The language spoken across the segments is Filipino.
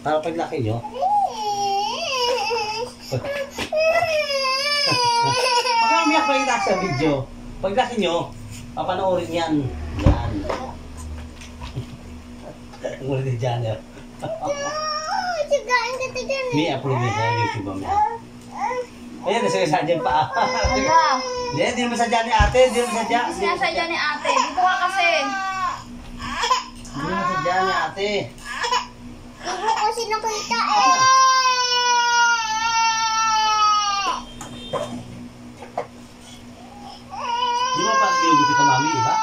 Para paglaki nyo. Makamiyak pa kita sa video. Paglaki nyo, papanoorin yan. Yan. Ngulit ni Janel. May upload niya sa YouTube mo. Ayan, nasa dyan pa. Hindi naman sadya ni ate. Hindi naman sadya. Hindi sinasadya ni ate. Dito ka kasi. Hindi naman sadya ni ate. Hindi ko kasi nakita eh. Di ba parang ginugupit ang mami, di ba?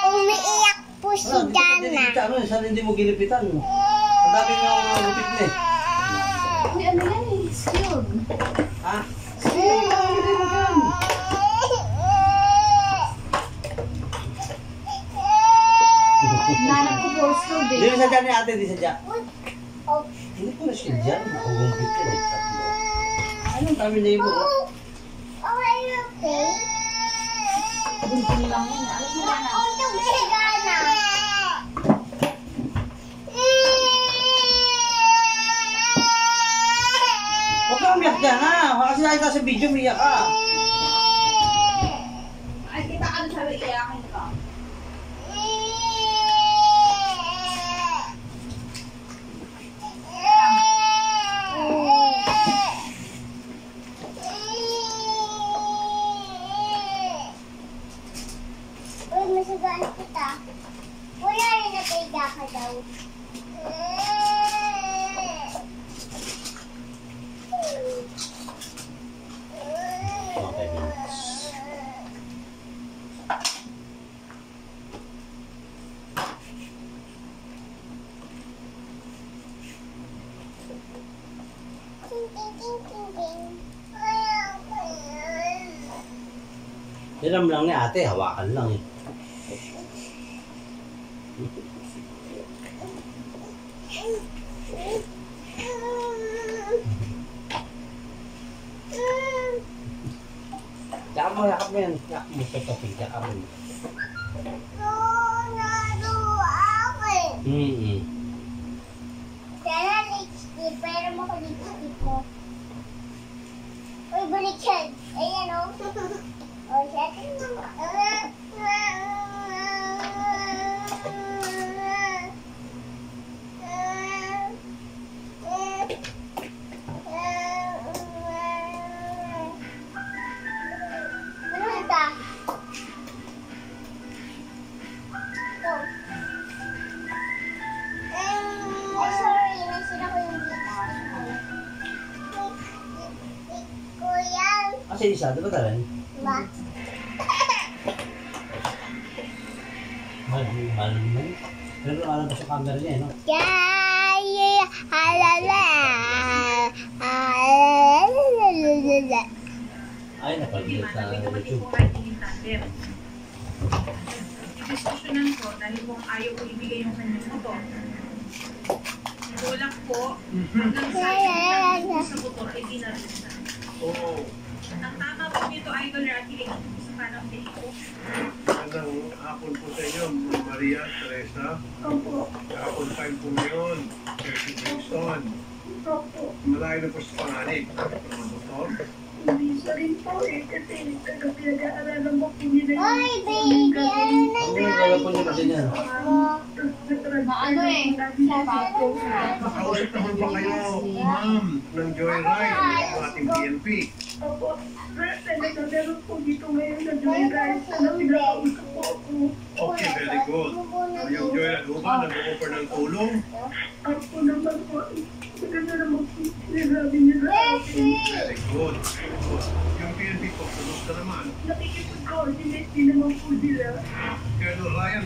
Umiiyak po si Dana. Ano, saan hindi mo gilipitan? Ang dami nyo gupit na eh. Uy, ano yan eh? Skilled. Ha? Nanak ko for skilled Hindi eh. naman sadya ni ate, hindi sadya. Hindi ko na siya dyan. Ako gumpit yan eh. Tatlo. Anong dami na yung buo? Okay, okay. Buntin lang yun. Alam mo na. Utog si Dana. Huwag kang umiyak dyan ha. Kasi nakita sa video, umiyak ka. Ay, kita ka na sabi, iyakin ka. Uy, masagaan kita. Wala rin napiga ka daw. Okay, minutes. Ting, ting, ting, ting, ting. Hiram lang ni ate, hawakan lang eh. Yakap mo yan. Yakap mo sa topic, yakap mo. Sana lipstick, pero mo ko lipstick mo. Uy, balik yan. Ayan o. O, siya. Ano ito? Ito. Ay, sorry. Nasira ko yung lipstick ko yan. Kasi isa, di ba talan? Ba? Mahal mo. Pero alam ko sa camera niya, no? Yay! Halala! Ay, napagilip sa YouTube. Diskusyonan ko dahil kung ayaw ko ibigay yung kanyang motor. Tulak po hanggang sa motor ay dinarista. Oo. Ang tama po nito, Idol Rocky, ay sa parang ko. Magandang hapon po sa inyo, Maria, Teresa. Opo. Hapon time po ngayon, Percy Wilson. Opo. Malayo na po sa panganib. Mga motor. Hindi sa rin po eh, kasi pinag-aaralan mo po nila Oy, baby! Ano na Ang gala po niya kasi niya. Maano eh. Makausap naman ba kayo, ma'am, ng Joyride, ng ating PNP? Opo. Talaga, meron po dito ngayon na Joyride na pinakausap po ako. Okay, very good. Yung Joyride ho ba, nag-offer ng tulong? Ako naman po. Maganda naman po. Sinabi nila akin. Very good. Yung PNP po, kumusta naman? Nakikipag-coordinate din naman po nila. Colonel Ryan,